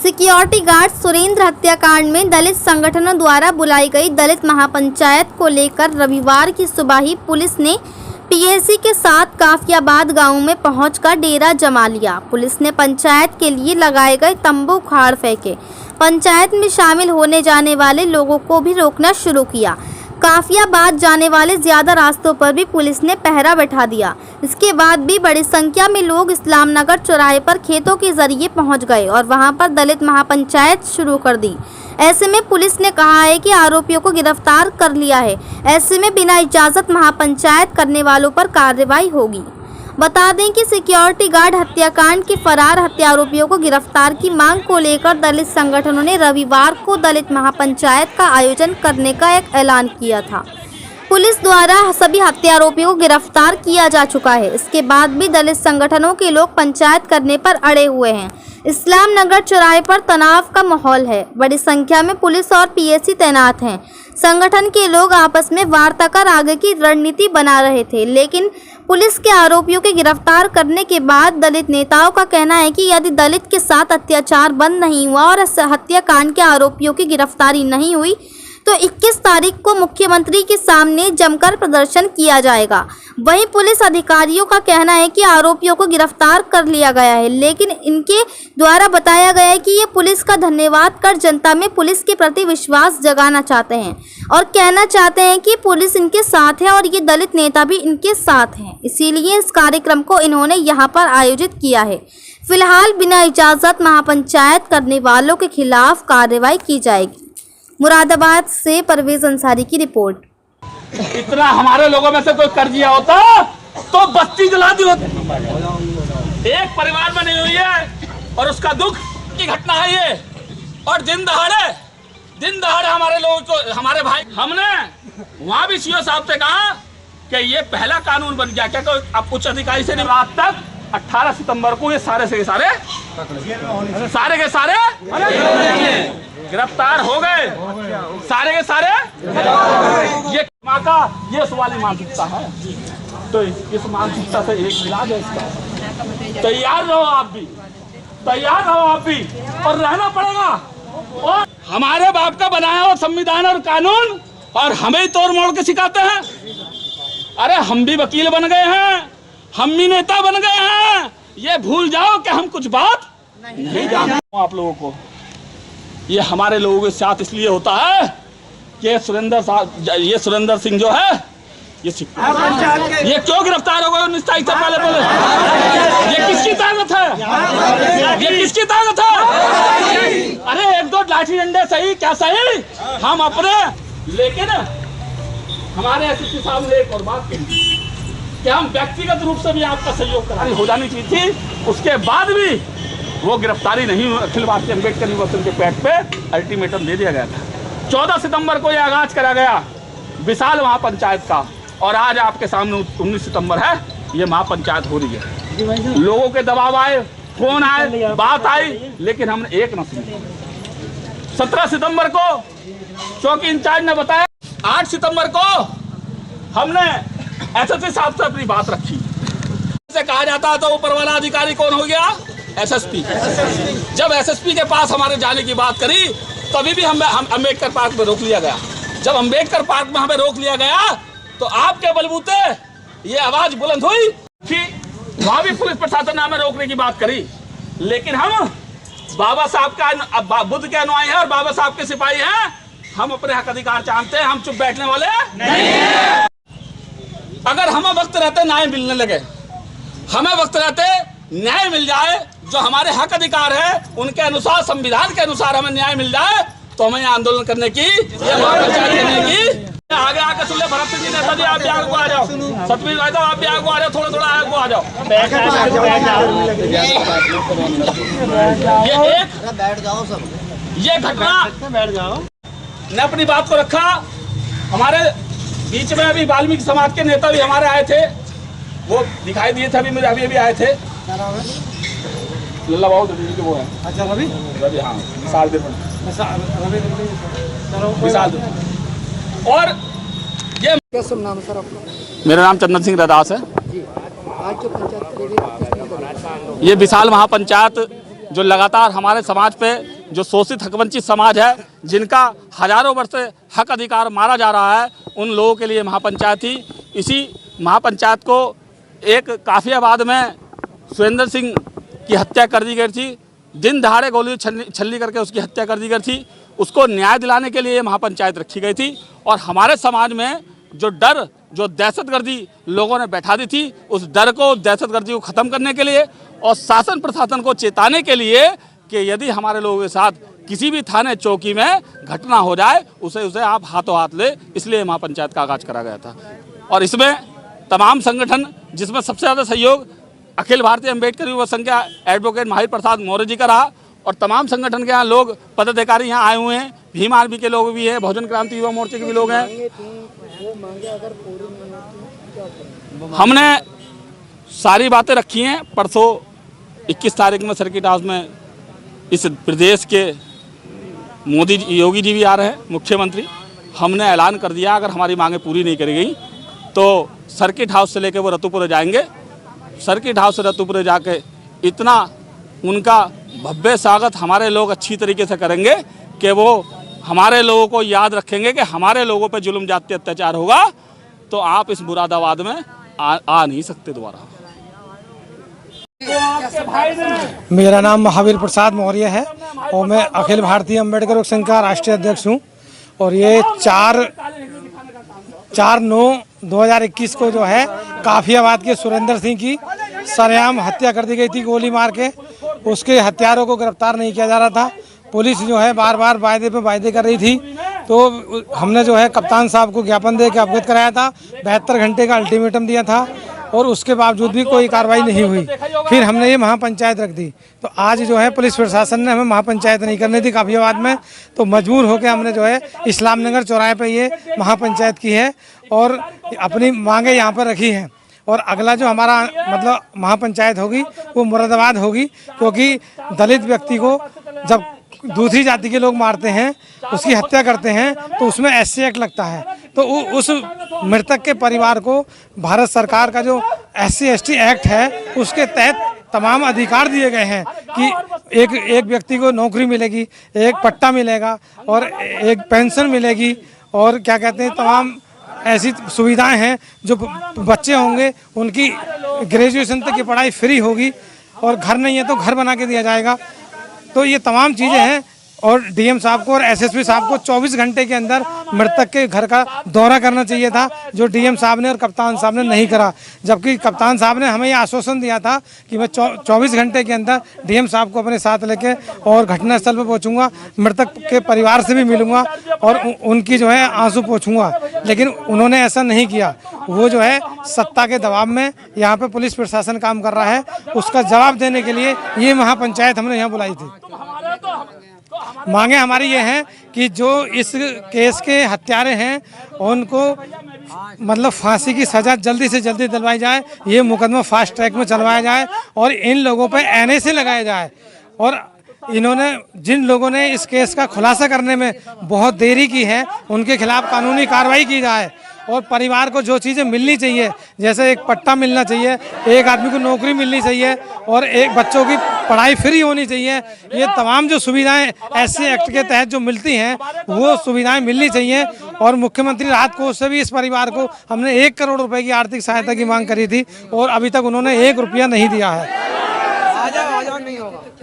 Security guard Surendra हत्याकांड में दलित संगठनों द्वारा बुलाई गई दलित महापंचायत को लेकर रविवार की सुबह ही पुलिस ने पीएसी के साथ काफियाबाद गांव में पहुंचकर डेरा जमा लिया। पुलिस ने पंचायत के लिए लगाए गए तंबू उखाड़ फेंके। पंचायत में शामिल होने जाने वाले लोगों को भी रोकना शुरू किया। काफियाबाद जाने वाले ज्यादा रास्तों पर भी पुलिस ने पहरा बैठा दिया। इसके बाद भी बड़ी संख्या में लोग इस्लाम नगर चौराहे पर खेतों के जरिए पहुंच गए और वहां पर दलित महापंचायत शुरू कर दी। ऐसे में पुलिस ने कहा है कि आरोपियों को गिरफ्तार कर लिया है। ऐसे में बिना इजाजत महापंचायत करने वालों पर कार्रवाई होगी। बता दें कि सिक्योरिटी गार्ड हत्याकांड के फरार हत्या आरोपियों को गिरफ्तार की मांग को लेकर दलित संगठनों ने रविवार को दलित महापंचायत का आयोजन करने का एक ऐलान किया था। पुलिस द्वारा सभी हत्या आरोपियों को गिरफ्तार किया जा चुका है। इसके बाद भी दलित संगठनों के लोग पंचायत करने पर अड़े हुए हैं। इस्लाम नगर चौराहे पर तनाव का माहौल है। बड़ी संख्या में पुलिस और पीएसी तैनात हैं। संगठन के लोग आपस में वार्ता कर आगे की रणनीति बना रहे थे, लेकिन पुलिस के आरोपियों के गिरफ्तार करने के बाद दलित नेताओं का कहना है कि यदि दलित के साथ अत्याचार बंद नहीं हुआ और हत्याकांड के आरोपियों की गिरफ्तारी नहीं हुई तो 21 तारीख को मुख्यमंत्री के सामने जमकर प्रदर्शन किया जाएगा। वहीं पुलिस अधिकारियों का कहना है कि आरोपियों को गिरफ्तार कर लिया गया है, लेकिन इनके द्वारा बताया गया है कि ये पुलिस का धन्यवाद कर जनता में पुलिस के प्रति विश्वास जगाना चाहते हैं और कहना चाहते हैं कि पुलिस इनके साथ है और ये दलित नेता भी इनके साथ हैं। इसीलिए इस कार्यक्रम को इन्होंने यहाँ पर आयोजित किया है। फिलहाल बिना इजाजत महापंचायत करने वालों के खिलाफ कार्रवाई की जाएगी। मुरादाबाद से परवेज अंसारी की रिपोर्ट। इतना हमारे लोगों में से कोई कर दिया होता तो बस्ती जला दी होती। एक परिवार में नहीं हुई है और उसका दुख की घटना है ये। और दिन दहाड़े हमारे लोगों को, हमारे भाई, हमने वहां भी सीओ साहब से कहा कि ये पहला कानून बन गया क्या अब उच्च अधिकारी से नहीं। आज तक 18 सितंबर को ये सारे के सारे गिरफ्तार हो गए। सारे के सारे ये माता ये सवाली मानसिकता है, तो इस मानसिकता से एक इलाज है इसका। तैयार रहो आप भी और रहना पड़ेगा। और हमारे बाप का बनाया हुआ संविधान और कानून और हमें तोड़ मोड़ के सिखाते हैं। अरे हम भी वकील बन गए हैं, हम भी नेता बन गए हैं। ये भूल जाओ कि हम कुछ बात नहीं जानते। आप लोगों को ये हमारे लोगों के साथ इसलिए होता है कि ये सुरेंद्र सिंह जो है ये क्यों गिरफ्तार हो गए 19 तारीख से पहले बोले? ये किसकी ताकत है? अरे एक दो लाठी डंडे सही क्या सही हम अपने, लेकिन हमारे एसएसपी साहब ने एक और बात कही कि हम व्यक्तिगत रूप से भी आपका सहयोग करानी हो जानी चाहिए थी। उसके बाद भी वो गिरफ्तारी नहीं हुई। अखिल भारतीय अम्बेडकर यूनिवर्सिटी के पैठ पे अल्टीमेटम दे दिया गया था। 14 सितंबर को यह आगाज करा गया विशाल महापंचायत का और आज आपके सामने 19 सितंबर है, ये महापंचायत हो रही है। लोगों के दबाव आए, फोन आए, बात आई, लेकिन हमने एक न सुनी। 17 सितंबर को चौकी इंचार्ज ने बताया। 8 सितंबर को हमने एसएसपी साहब से अपनी बात रखी। से कहा जाता है तो ऊपर वाला अधिकारी कौन हो गया? एसएसपी। जब एसएसपी के पास हमारे जाने की बात करी तभी भी हम अम्बेडकर पार्क में रोक लिया गया। जब अम्बेडकर पार्क में हमें रोक लिया गया तो आपके बलबूते ये आवाज बुलंद हुई कि वहां भी पुलिस प्रशासन ने हमें रोकने की बात करी, लेकिन हम बाबा साहब का बुद्ध के अनुयायी हैं और बाबा साहब के सिपाही हैं। हम अपने हक अधिकार जानते हैं, हम चुप बैठने वाले नहीं। अगर हमें वक्त रहते न्याय मिलने लगे, हमें वक्त रहते न्याय मिल जाए, जो हमारे हक अधिकार है उनके अनुसार, संविधान के अनुसार हमें न्याय मिल जाए तो हमें आंदोलन करने की, ये महापंचायत करने की। आगे आके सुन ले भरत सिंह जी, नेता जी आप भी आगे आ जाओ, सतवीर भाई आप भी आगे आ जाओ, थोड़ा आगे आ जाओ। ये घटना बैठ जाओ ने अपनी बात को रखा। हमारे बीच में अभी वाल्मीकि समाज के नेता भी हमारे आए थे, वो दिखाई दिए थे अभी, मुझे अभी आए थे। लल्ला बाबू दीदी के वो है। अच्छा रवि, हाँ विशाल और ये क्या सब नाम है सर आपका? मेरा नाम चंदन सिंह रदास है। जी, आज जो पंचायत ये विशाल महापंचायत जो लगातार हमारे समाज पे जो शोषित हकवंचित समाज है, जिनका हजारों वर्ष से हक अधिकार मारा जा रहा है, उन लोगों के लिए महापंचायत थी। इसी महापंचायत को एक काफियाबाद में सुरेंद्र सिंह की हत्या कर दी गई थी। दिन दहाड़े गोली छल्ली करके उसकी हत्या कर दी गई थी। उसको न्याय दिलाने के लिए महापंचायत रखी गई थी। और हमारे समाज में जो डर, जो दहशतगर्दी लोगों ने बैठा दी थी, उस डर को, दहशतगर्दी को ख़त्म करने के लिए और शासन प्रशासन को चेताने के लिए कि यदि हमारे लोगों के साथ किसी भी थाने चौकी में घटना हो जाए, उसे आप हाथों हाथ ले, इसलिए महापंचायत का आगाज करा गया था। और इसमें तमाम संगठन, जिसमें सबसे ज़्यादा सहयोग अखिल भारतीय अम्बेडकर युवा संघ के एडवोकेट महावीर प्रसाद मौर्य जी का रहा। और तमाम संगठन के यहाँ लोग, पदाधिकारी यहाँ आए हुए हैं, भीम आर्मी के लोग भी हैं, बहुजन क्रांति युवा मोर्चे के भी लोग हैं। हमने सारी बातें रखी हैं। परसों 21 तारीख में सर्किट हाउस में इस प्रदेश के मोदी जी, योगी जी भी आ रहे हैं, मुख्यमंत्री। हमने ऐलान कर दिया, अगर हमारी मांगें पूरी नहीं करी गई तो सर्किट हाउस से लेकर वो रतुपुर जाएंगे। सर्किट हाउस से रतुपुर जाके इतना उनका भव्य स्वागत हमारे लोग अच्छी तरीके से करेंगे कि वो हमारे लोगों को याद रखेंगे कि हमारे लोगों पे जुल्म जाति अत्याचार होगा तो आप इस मुरादाबाद में आ नहीं सकते दोबारा। मेरा नाम महावीर प्रसाद मौर्य है और मैं अखिल भारतीय अम्बेडकर युवा संघ का राष्ट्रीय अध्यक्ष हूँ। और ये 4/9/2021 को जो है काफियाबाद के सुरेंद्र सिंह की सरेआम हत्या कर दी गई थी गोली मार के। उसके हत्यारों को गिरफ्तार नहीं किया जा रहा था। पुलिस जो है बार बार वायदे पे वायदे कर रही थी। तो हमने जो है कप्तान साहब को ज्ञापन दे के अवगत कराया था, 72 घंटे का अल्टीमेटम दिया था और उसके बावजूद भी कोई कार्रवाई नहीं हुई। फिर हमने ये महापंचायत रख दी। तो आज जो है पुलिस प्रशासन ने हमें महापंचायत नहीं करनी थी काफियाबाद में, तो मजबूर होकर हमने जो है इस्लाम नगर चौराहे पे ये महापंचायत की है और अपनी मांगे यहाँ पर रखी हैं। और अगला जो हमारा मतलब महापंचायत होगी वो मुरादाबाद होगी, क्योंकि दलित व्यक्ति को जब दूसरी जाति के लोग मारते हैं, उसकी हत्या करते हैं, तो उसमें SC एक्ट लगता है। तो उस मृतक के परिवार को भारत सरकार का जो SC ST एक्ट है उसके तहत तमाम अधिकार दिए गए हैं कि एक व्यक्ति को नौकरी मिलेगी, एक पट्टा मिलेगा और एक पेंशन मिलेगी और क्या कहते हैं तमाम ऐसी सुविधाएं हैं। जो बच्चे होंगे उनकी ग्रेजुएशन तक की पढ़ाई फ्री होगी और घर नहीं है तो घर बना के दिया जाएगा। तो ये तमाम चीज़ें हैं। और DM साहब को और SSP साहब को 24 घंटे के अंदर मृतक के घर का दौरा करना चाहिए था, जो DM साहब ने और कप्तान साहब ने नहीं करा। जबकि कप्तान साहब ने हमें ये आश्वासन दिया था कि मैं 24 घंटे के अंदर DM साहब को अपने साथ लेके और घटनास्थल पर पहुंचूंगा, मृतक के परिवार से भी मिलूंगा और उनकी जो है आंसू पोंछूंगा। लेकिन उन्होंने ऐसा नहीं किया। वो जो है सत्ता के दबाव में यहाँ पे पुलिस प्रशासन काम कर रहा है, उसका जवाब देने के लिए ये महापंचायत हमने यहाँ बुलाई थी। मांगे हमारी ये हैं कि जो इस केस के हत्यारे हैं उनको मतलब फांसी की सज़ा जल्दी से जल्दी दिलवाई जाए, ये मुकदमा फास्ट ट्रैक में चलवाया जाए और इन लोगों पे NSA लगाया जाए। और इन्होंने जिन लोगों ने इस केस का खुलासा करने में बहुत देरी की है उनके खिलाफ कानूनी कार्रवाई की जाए। और परिवार को जो चीज़ें मिलनी चाहिए, जैसे एक पट्टा मिलना चाहिए, एक आदमी को नौकरी मिलनी चाहिए और एक बच्चों की पढ़ाई फ्री होनी चाहिए, ये तमाम जो सुविधाएं SC एक्ट के तहत जो मिलती हैं वो सुविधाएं मिलनी चाहिए। और मुख्यमंत्री राहत कोष से भी इस परिवार को हमने 1 करोड़ रुपए की आर्थिक सहायता की मांग करी थी और अभी तक उन्होंने 1 रुपया नहीं दिया है।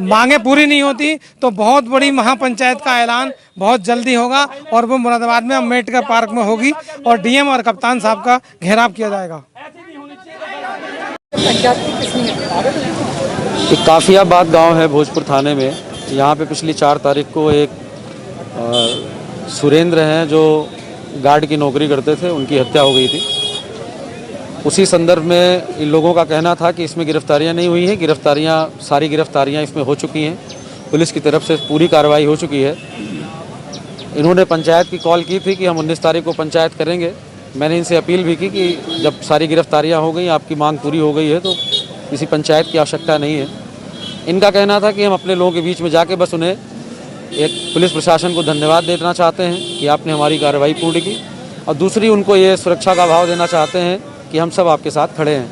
मांगे पूरी नहीं होती तो बहुत बड़ी महापंचायत का ऐलान बहुत जल्दी होगा और वो मुरादाबाद में अम्बेडकर पार्क में होगी और DM और कप्तान साहब का घेराव किया जाएगा। एक काफियाबाद गांव है भोजपुर थाने में। यहाँ पे पिछली 4 तारीख को एक सुरेंद्र हैं जो गार्ड की नौकरी करते थे, उनकी हत्या हो गई थी। उसी संदर्भ में इन लोगों का कहना था कि इसमें गिरफ्तारियां नहीं हुई हैं। सारी गिरफ्तारियां इसमें हो चुकी हैं, पुलिस की तरफ से पूरी कार्रवाई हो चुकी है। इन्होंने पंचायत की कॉल की थी कि हम 19 तारीख को पंचायत करेंगे। मैंने इनसे अपील भी की कि जब सारी गिरफ्तारियां हो गई, आपकी मांग पूरी हो गई है तो किसी पंचायत की आवश्यकता नहीं है। इनका कहना था कि हम अपने लोगों के बीच में जाके बस उन्हें एक पुलिस प्रशासन को धन्यवाद देना चाहते हैं कि आपने हमारी कार्रवाई पूर्ण की, और दूसरी उनको ये सुरक्षा का भाव देना चाहते हैं कि हम सब आपके साथ खड़े हैं।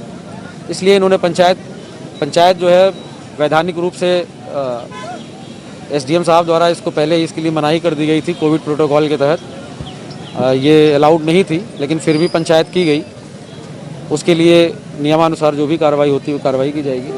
इसलिए इन्होंने पंचायत जो है वैधानिक रूप से एसडीएम साहब द्वारा इसको पहले इसके लिए मनाही कर दी गई थी कोविड प्रोटोकॉल के तहत। ये अलाउड नहीं थी, लेकिन फिर भी पंचायत की गई। उसके लिए नियमानुसार जो भी कार्रवाई होती है वो कार्रवाई की जाएगी।